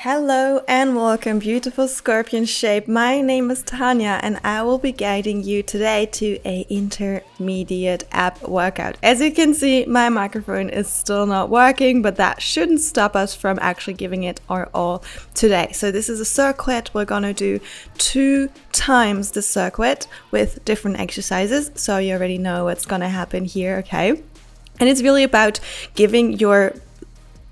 Hello and welcome, beautiful scorpion shape. My name is Tanja and I will be guiding you today to a intermediate ab workout. As you can see, my microphone is still not working, but that shouldn't stop us from actually giving it our all today. So this is a circuit. We're gonna do 2 times the circuit with different exercises. So you already know what's gonna happen here, okay? And it's really about giving your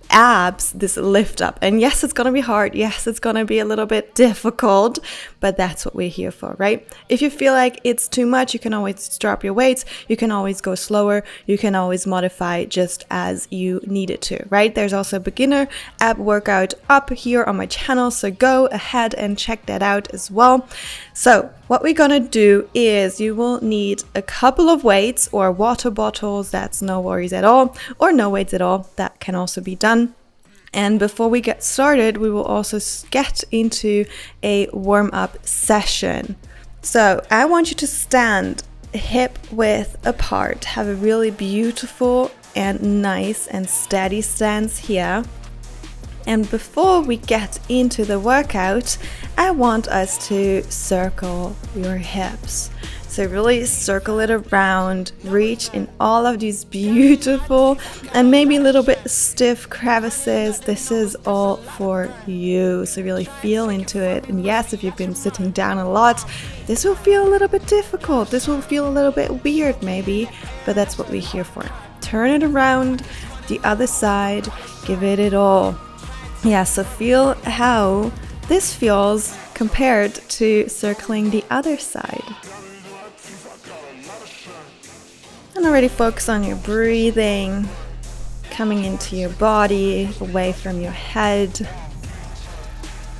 abs this lift up. And yes, it's gonna be hard. Yes, it's gonna be a little bit difficult, but that's what we're here for, right? If you feel like it's too much, you can always drop your weights. You can always go slower. You can always modify just as you need it to, right? There's also a beginner ab workout up here on my channel, so go ahead and check that out as well. So what we're gonna do is you will need a couple of weights or water bottles. That's no worries at all, or no weights at all. That can also be done. And before we get started, we will also get into a warm-up session. So I want you to stand hip width apart, have a really beautiful and nice and steady stance here. And before we get into the workout, I want us to circle your hips. So really circle it around, reach in all of these beautiful and maybe a little bit stiff crevices. This is all for you. So really feel into it. And yes, if you've been sitting down a lot, this will feel a little bit difficult. This will feel a little bit weird maybe, but that's what we're here for. Turn it around, the other side, give it all. Yeah, so feel how this feels compared to circling the other side. And already focus on your breathing, coming into your body, away from your head.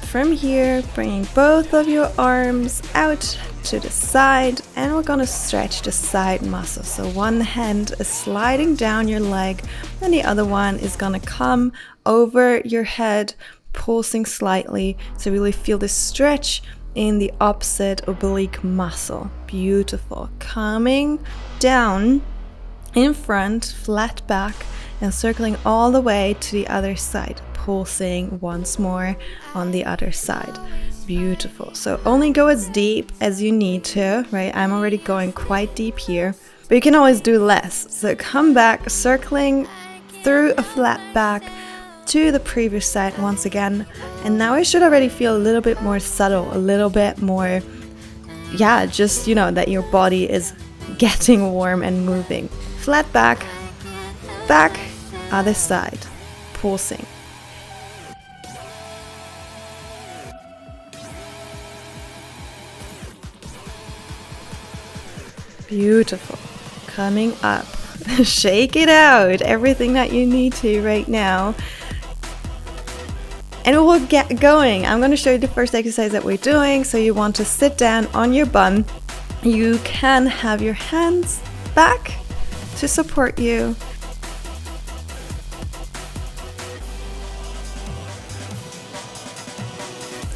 From here, bringing both of your arms out to the side, and we're gonna stretch the side muscle. So one hand is sliding down your leg, and the other one is gonna come over your head, pulsing slightly. So really feel the stretch in the opposite oblique muscle. Beautiful. Coming down in front, flat back, and circling all the way to the other side, pulsing once more on the other side. Beautiful. So only go as deep as you need to, right? I'm already going quite deep here, but you can always do less. So come back, circling through a flat back to the previous side once again. And now it should already feel a little bit more subtle, a little bit more, yeah, just, you know, that your body is getting warm and moving. Flat back, back, other side, pulsing. Beautiful. Coming up. Shake it out. Everything that you need to right now. And we'll get going. I'm going to show you the first exercise that we're doing. So you want to sit down on your bum. You can have your hands back to support you.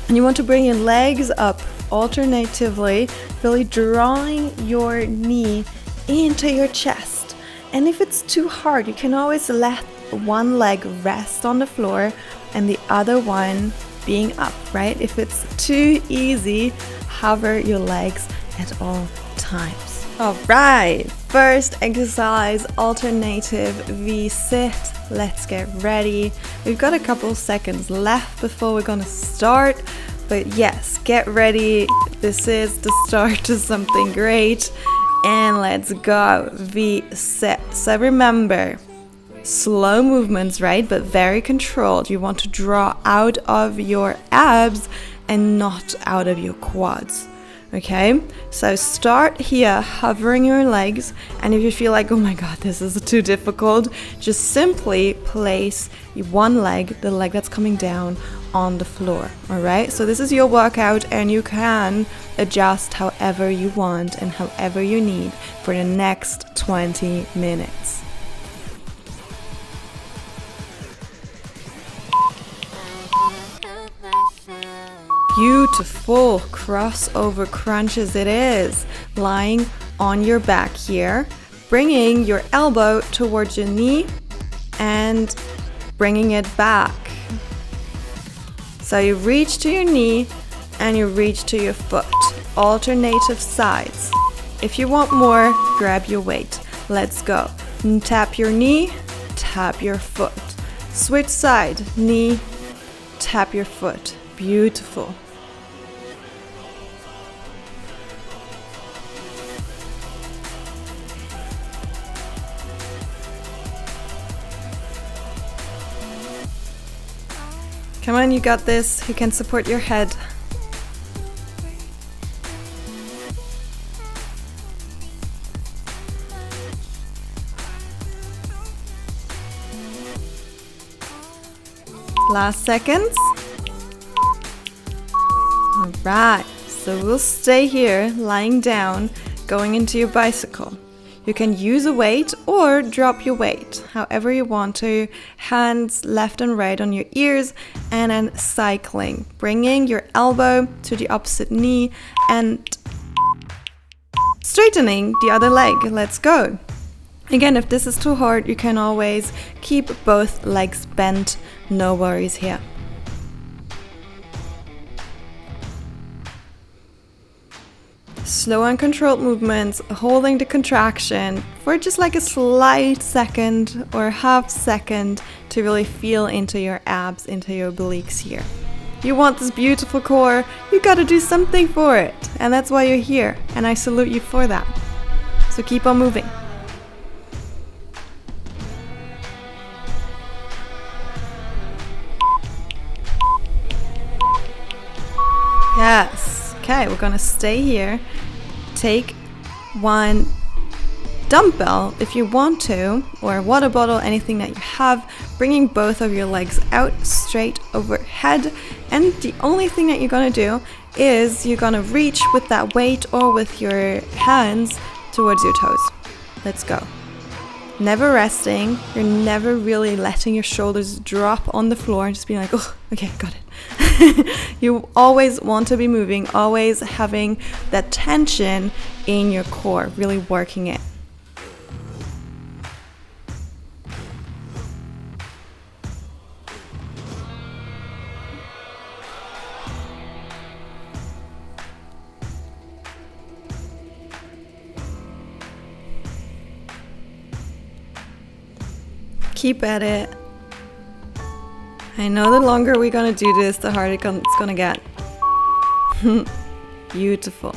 And you want to bring your legs up alternatively, really drawing your knee into your chest. And if it's too hard, you can always let one leg rest on the floor and the other one being up, right? If it's too easy, hover your legs at all times. All right, first exercise, alternative V-sit. Let's get ready. We've got a couple seconds left before we're gonna start, but yes, get ready. This is the start to something great, and let's go. V-sit. So remember, slow movements, right? But very controlled. You want to draw out of your abs and not out of your quads. Okay, so start here, hovering your legs, and if you feel like, oh my god, this is too difficult, just simply place one leg, the leg that's coming down, on the floor. All right, so this is your workout, and you can adjust however you want and however you need for the next 20 minutes. Beautiful crossover crunches it is. Lying on your back here, bringing your elbow towards your knee and bringing it back. So you reach to your knee and you reach to your foot. Alternative sides. If you want more, grab your weight. Let's go. Tap your knee, tap your foot. Switch side, knee, tap your foot. Beautiful. Come on, you got this. You can support your head. Last seconds. All right, so we'll stay here, lying down, going into your bicycle. You can use a weight or drop your weight, however you want to. Hands left and right on your ears, and then cycling, bringing your elbow to the opposite knee and straightening the other leg. Let's go. Again, if this is too hard, you can always keep both legs bent. No worries here. Slow and controlled movements, holding the contraction for just like a slight second or half second to really feel into your abs, into your obliques here. You want this beautiful core, you gotta do something for it. And that's why you're here. And I salute you for that. So keep on moving. Yes. Okay, we're gonna stay here. Take one dumbbell if you want to, or a water bottle, anything that you have, bringing both of your legs out straight overhead. And the only thing that you're gonna do is you're gonna reach with that weight or with your hands towards your toes. Let's go. Never resting. You're never really letting your shoulders drop on the floor and just being like, oh, okay, got it. You always want to be moving, always having that tension in your core, really working it. Keep at it. I know the longer we're gonna do this, the harder it's gonna get. Beautiful.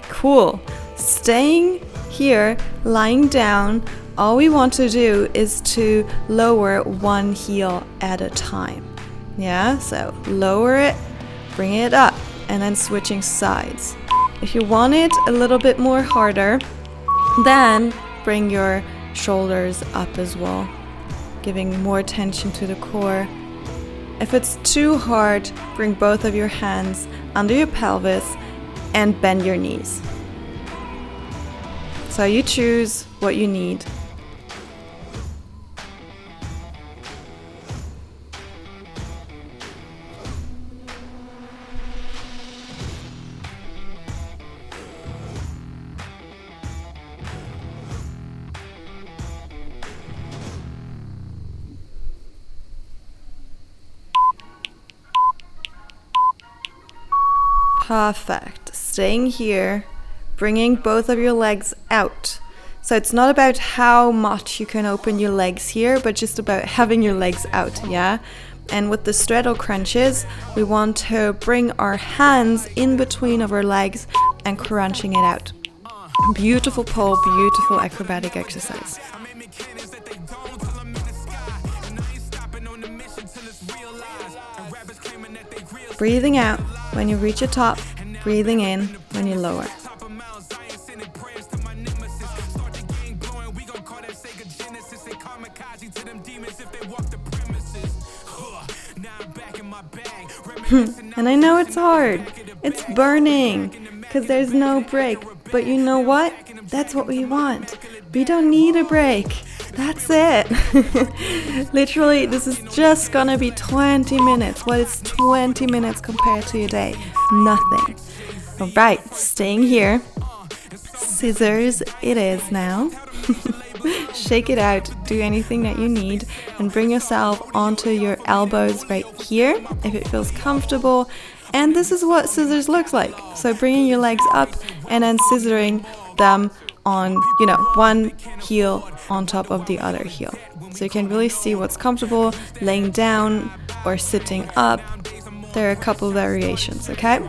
Cool. Staying here, lying down, all we want to do is to lower one heel at a time. Yeah, so lower it, bring it up, and then switching sides. If you want it a little bit more harder, then bring your shoulders up as well, giving more tension to the core. If it's too hard, bring both of your hands under your pelvis and bend your knees. So you choose what you need. Perfect. Staying here, bringing both of your legs out. So it's not about how much you can open your legs here, but just about having your legs out, yeah? And with the straddle crunches, we want to bring our hands in between of our legs and crunching it out. Beautiful pole, beautiful acrobatic exercise. Breathing out when you reach the top, breathing in when you lower. And I know it's hard, it's burning, because there's no break, but you know what? That's what we want. We don't need a break. That's it. Literally, this is just gonna be 20 minutes. What is 20 minutes compared to your day? Nothing. All right, staying here. Scissors it is now. Shake it out, do anything that you need, and bring yourself onto your elbows right here if it feels comfortable. And this is what scissors looks like. So bringing your legs up and then scissoring them on, one heel on top of the other heel. So you can really see what's comfortable, laying down or sitting up. There are a couple variations, okay?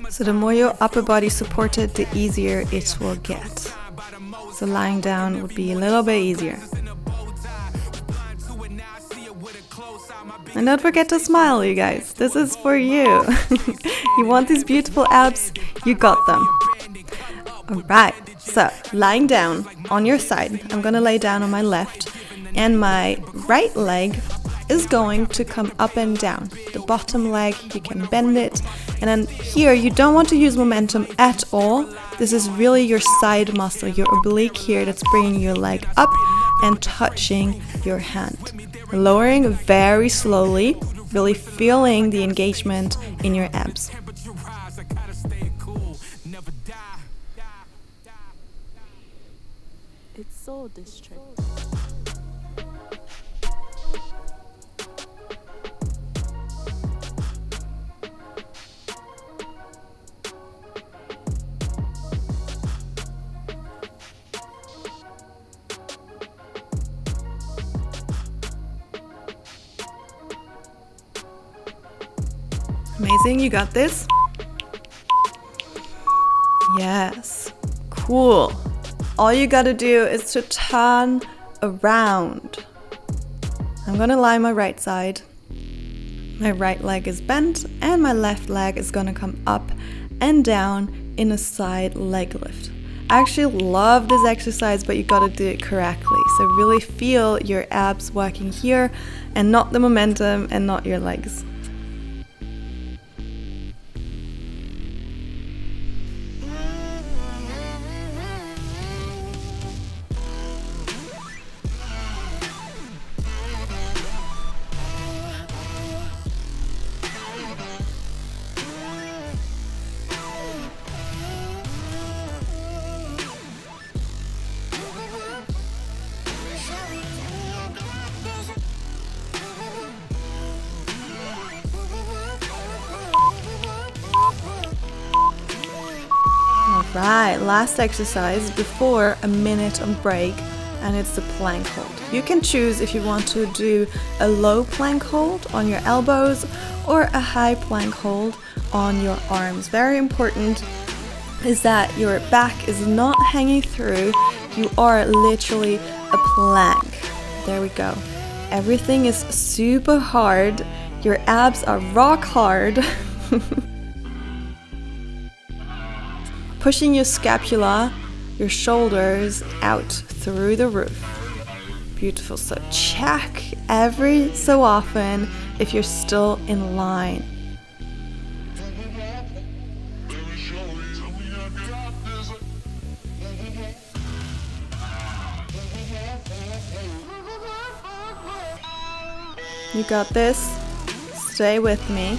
So the more your upper body supported, the easier it will get. So lying down would be a little bit easier. And don't forget to smile, you guys. This is for you. You want these beautiful abs? You got them. Alright, so lying down on your side. I'm gonna lay down on my left, and my right leg is going to come up and down. The bottom leg, you can bend it. And then here, you don't want to use momentum at all. This is really your side muscle, your oblique here, that's bringing your leg up and touching your hand. Lowering very slowly, really feeling the engagement in your abs. It's so distracting. Amazing, you got this? Yes, cool. All you gotta do is to turn around. I'm gonna lie on my right side. My right leg is bent and my left leg is gonna come up and down in a side leg lift. I actually love this exercise, but you gotta do it correctly. So really feel your abs working here and not the momentum and not your legs. Right, last exercise before a minute of break, and it's the plank hold. You can choose if you want to do a low plank hold on your elbows or a high plank hold on your arms. Very important is that your back is not hanging through. You are literally a plank. There we go. Everything is super hard. Your abs are rock hard. Pushing your scapula, your shoulders out through the roof. Beautiful. So check every so often if you're still in line. You got this. Stay with me.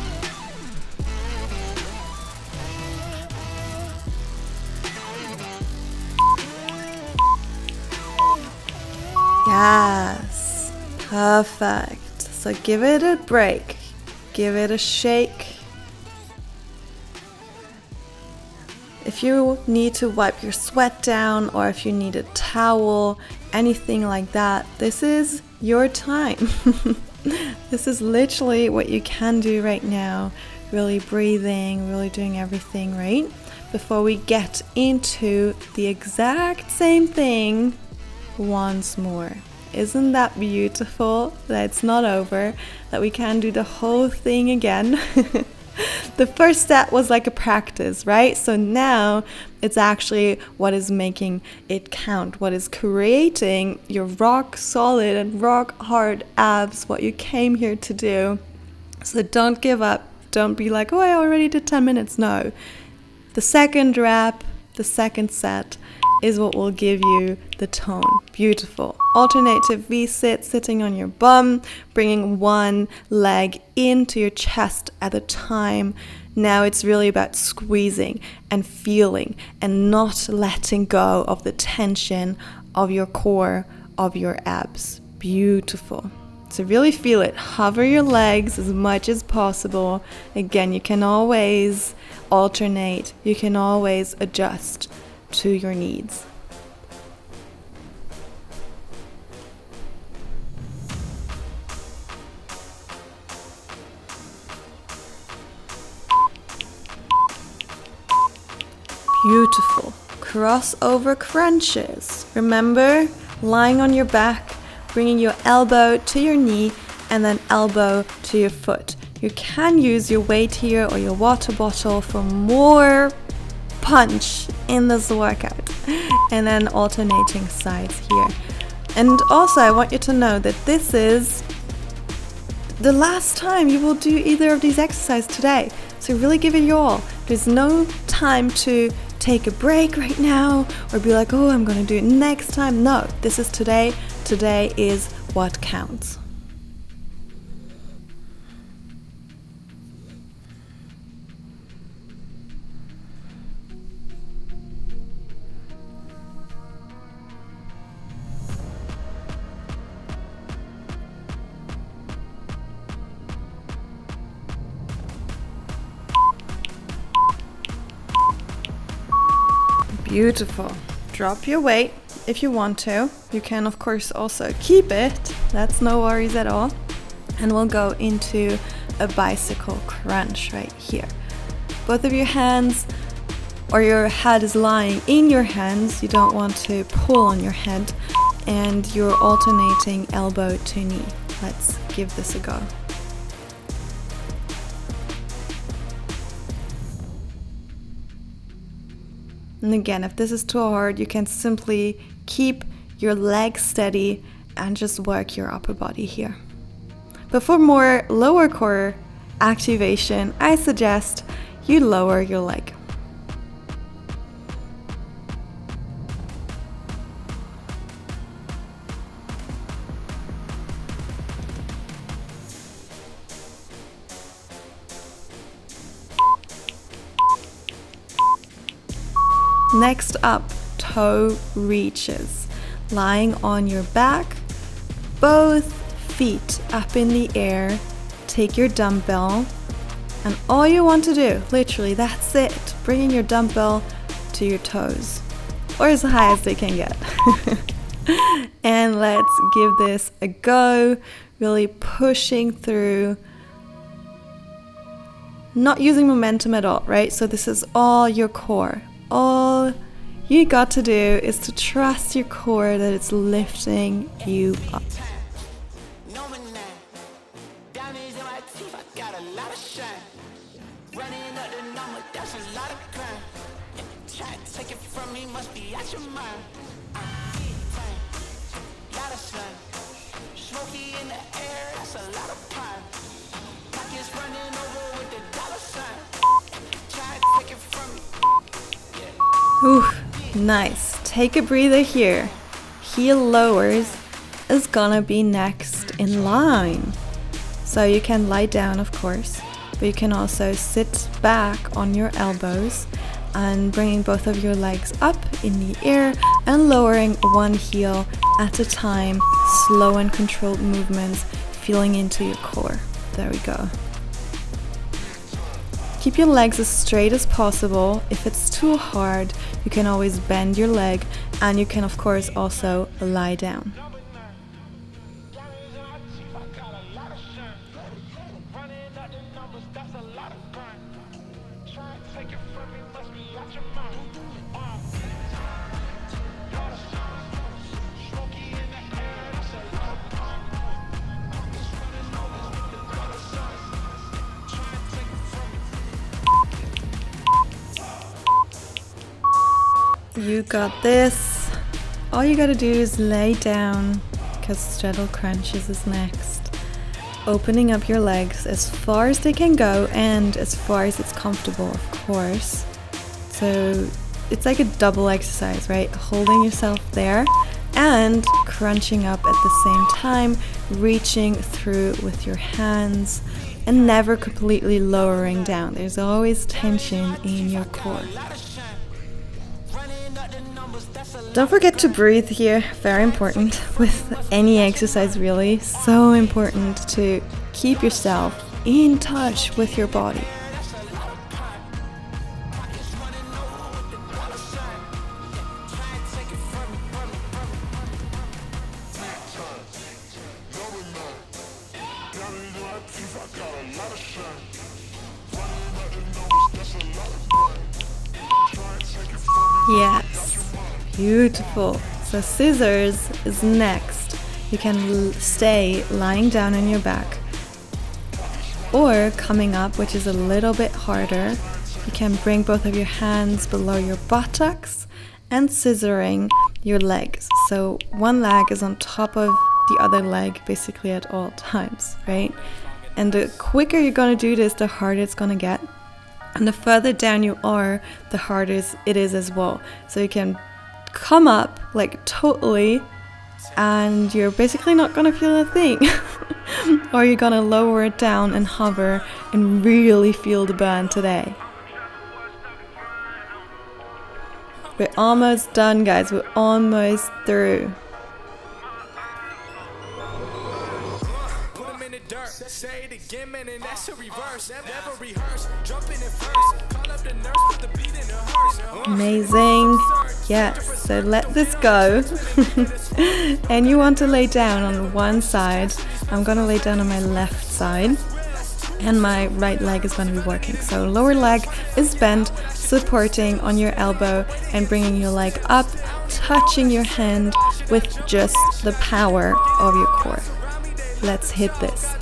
Yes, perfect. So give it a break, give it a shake. If you need to wipe your sweat down or if you need a towel, anything like that, this is your time. This is literally what you can do right now. Really breathing, really doing everything right before we get into the exact same thing once more. Isn't that beautiful that it's not over, that we can do the whole thing again? The first step was like a practice, right? So now it's actually what is making it count, what is creating your rock solid and rock hard abs, what you came here to do. So don't give up. Don't be like, oh, I already did 10 minutes. No. The second rep, the second set is what will give you the tone. Beautiful. Alternative V-sit, sitting on your bum, bringing one leg into your chest at a time. Now it's really about squeezing and feeling and not letting go of the tension of your core, of your abs. Beautiful. So really feel it. Hover your legs as much as possible. Again, you can always alternate. You can always adjust to your needs. Beautiful. Crossover crunches. Remember, lying on your back, bringing your elbow to your knee and then elbow to your foot. You can use your weight here or your water bottle for more punch in this workout. And then alternating sides here. And also I want you to know that this is the last time you will do either of these exercises today. So really give it your all. There's no time to take a break right now or be like, oh, I'm gonna do it next time. No, this is today. Today is what counts. Beautiful. Drop your weight if you want to. You can of course also keep it. That's no worries at all. And we'll go into a bicycle crunch right here. Both of your hands or your head is lying in your hands. You don't want to pull on your head. And you're alternating elbow to knee. Let's give this a go. And again, if this is too hard, you can simply keep your legs steady and just work your upper body here. But for more lower core activation, I suggest you lower your leg. Next up, toe reaches. Lying on your back, both feet up in the air. Take your dumbbell, and all you want to do, literally, that's it. Bringing your dumbbell to your toes, or as high as they can get. And let's give this a go. Really pushing through. Not using momentum at all, right? So this is all your core. All you got to do is to trust your core that it's lifting you up. Ooh, nice. Take a breather here. Heel lowers is gonna be next in line. So you can lie down, of course, but you can also sit back on your elbows and bringing both of your legs up in the air and lowering one heel at a time. Slow and controlled movements, feeling into your core. There we go. Keep your legs as straight as possible. If it's too hard, you can always bend your leg, and you can of course also lie down. You got this. All you gotta do is lay down, because straddle crunches is next. Opening up your legs as far as they can go and as far as it's comfortable, of course. So it's like a double exercise, right? Holding yourself there and crunching up at the same time, reaching through with your hands and never completely lowering down. There's always tension in your core. Don't forget to breathe here, very important with any exercise really. So important to keep yourself in touch with your body. Yes, beautiful. So scissors is next. You can stay lying down on your back or coming up, which is a little bit harder. You can bring both of your hands below your buttocks and scissoring your legs. So one leg is on top of the other leg basically at all times, right? And the quicker you're gonna do this, the harder it's gonna get. And the further down you are, the harder it is as well. So you can come up like totally and you're basically not gonna feel a thing. Or you're gonna lower it down and hover and really feel the burn today. We're almost done, guys. We're almost through. Say it again, man, and that's a reverse. Never rehearse, jumping in first. Call up the nurse, put the beat in the hearse. Amazing. Yes, so let this go. And you want to lay down on one side. I'm gonna lay down on my left side. And my right leg is gonna be working. So lower leg is bent, supporting on your elbow and bringing your leg up, touching your hand with just the power of your core. Let's hit this.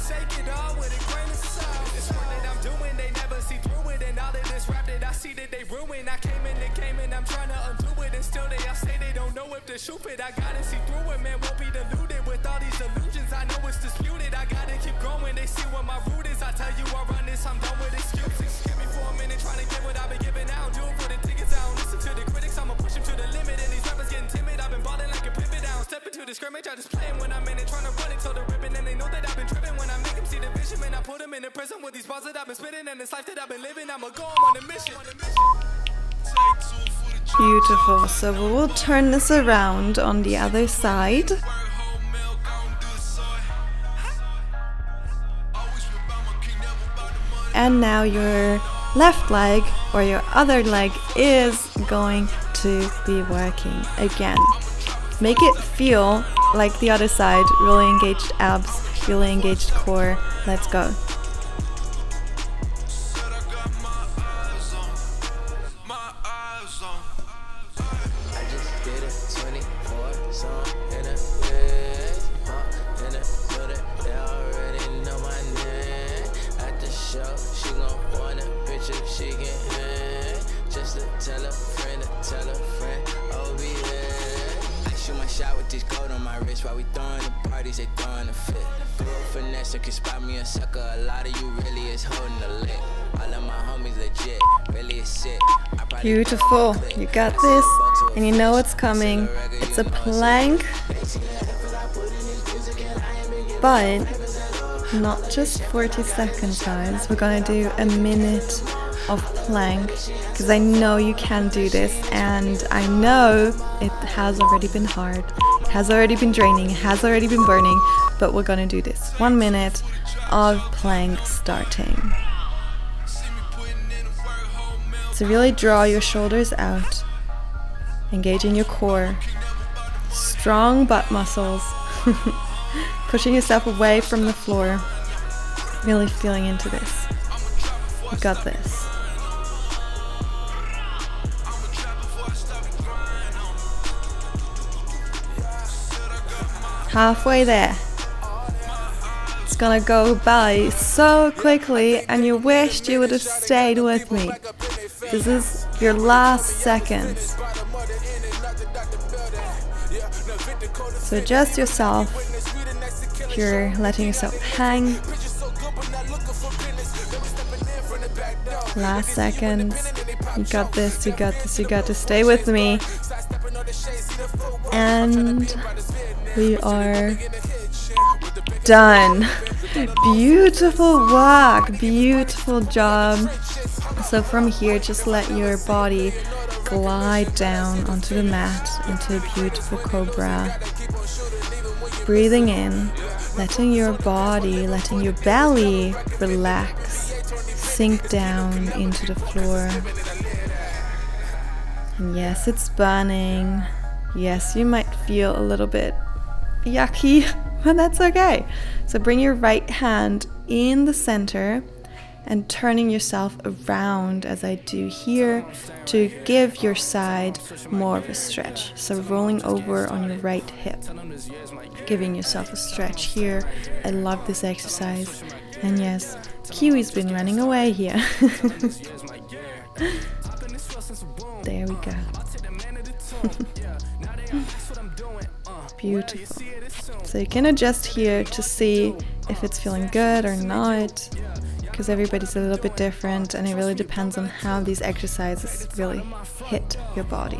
Stupid, I gotta see through it, man, won't be deluded with all these illusions. I know it's disputed, I gotta keep going. They see what my root is. I tell you I run this, I'm done with excuses. Give me for a minute, trying to get what I've been giving out. Do it for the tickets, I don't listen to the critics. I'ma push them to the limit, and these rappers getting timid. I've been balling like a pivot. I don't step into the scrimmage, I just play them when I'm in it, trying to run it till the ribbon. And they know that I've been tripping when I make them see the vision. Man, I put them in the prison with these bars that I've been spitting. And this life that I've been living, I'ma go on a mission. Beautiful. So we will turn this around on the other side. And now your left leg or your other leg is going to be working again. Make it feel like the other side, really engaged abs, really engaged core. Let's go. While we throwing the parties, they throwing the fit. Through a finesse, you can spot me a sucker. A lot of you really is holding the lick. All of my homies legit, really is sick. Beautiful, you got this, and you know what's coming. It's a plank, but not just 40 seconds, guys. We're gonna do a minute of plank because I know you can do this, and I know it has already been hard. Has already been draining, has already been burning, but we're gonna do this. 1 minute of plank starting. So really draw your shoulders out, engaging your core, strong butt muscles, pushing yourself away from the floor, really feeling into this. You got this. Halfway there. It's gonna go by so quickly and you wished you would have stayed with me. This is your last seconds. So adjust yourself if you're letting yourself hang. Last seconds. You got this, you got this, you got to stay with me. And we are done. Beautiful walk, beautiful job. So from here, just let your body glide down onto the mat into a beautiful cobra. Breathing in, letting your body, letting your belly relax, sink down into the floor. And yes, it's burning. Yes, you might feel a little bit yucky, but that's okay. So bring your right hand in the center and turning yourself around as I do here to give your side more of a stretch. So rolling over on your right hip, giving yourself a stretch here. I love this exercise. And yes, Kiwi's been running away here. There we go. Beautiful. So you can adjust here to see if it's feeling good or not, because everybody's a little bit different and it really depends on how these exercises really hit your body.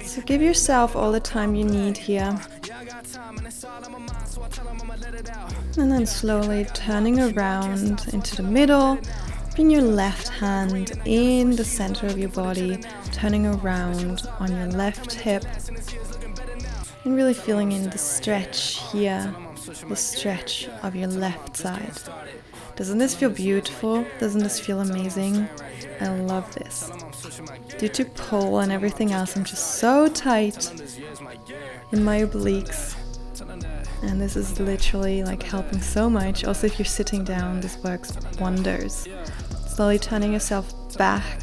So give yourself all the time you need here. And then slowly turning around into the middle. Bring your left hand in the center of your body, turning around on your left hip. And really feeling in the stretch here, the stretch of your left side. Doesn't this feel beautiful? Doesn't this feel amazing? I love this. Due to pull and everything else, I'm just so tight in my obliques. And this is literally like helping so much. Also, if you're sitting down, this works wonders. Slowly turning yourself back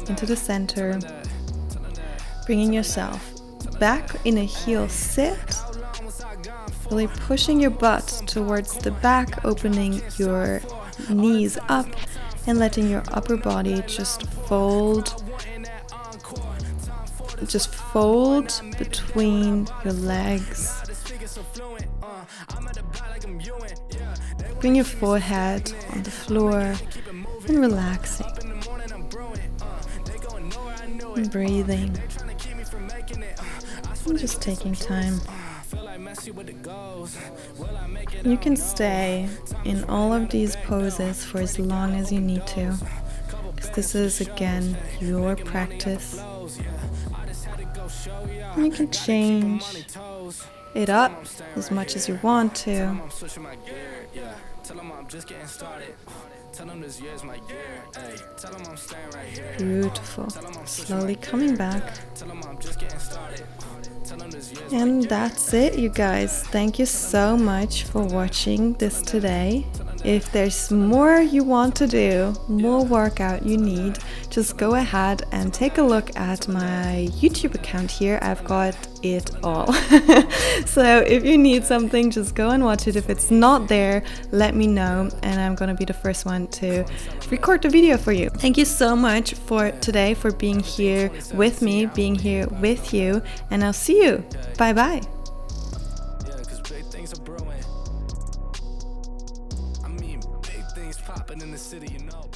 into the center. Bringing yourself back in a heel sit. Really pushing your butt towards the back, opening your knees up and letting your upper body just fold between your legs. Bring your forehead on the floor and relaxing. And breathing. And just taking time. You can stay in all of these poses for as long as you need to, because this is again your practice. You can change it up as much as you want to. Beautiful. Slowly coming back. And that's it, you guys. Thank you so much for watching this today. If there's more you want to do, more workout you need, just go ahead and take a look at my YouTube account here. I've got it all. So if you need something, just go and watch it. If it's not there, let me know and I'm gonna be the first one to record the video for you. Thank you so much for today, for being here with me, being here with you, and I'll see you. Bye bye. Popping in the city, you know.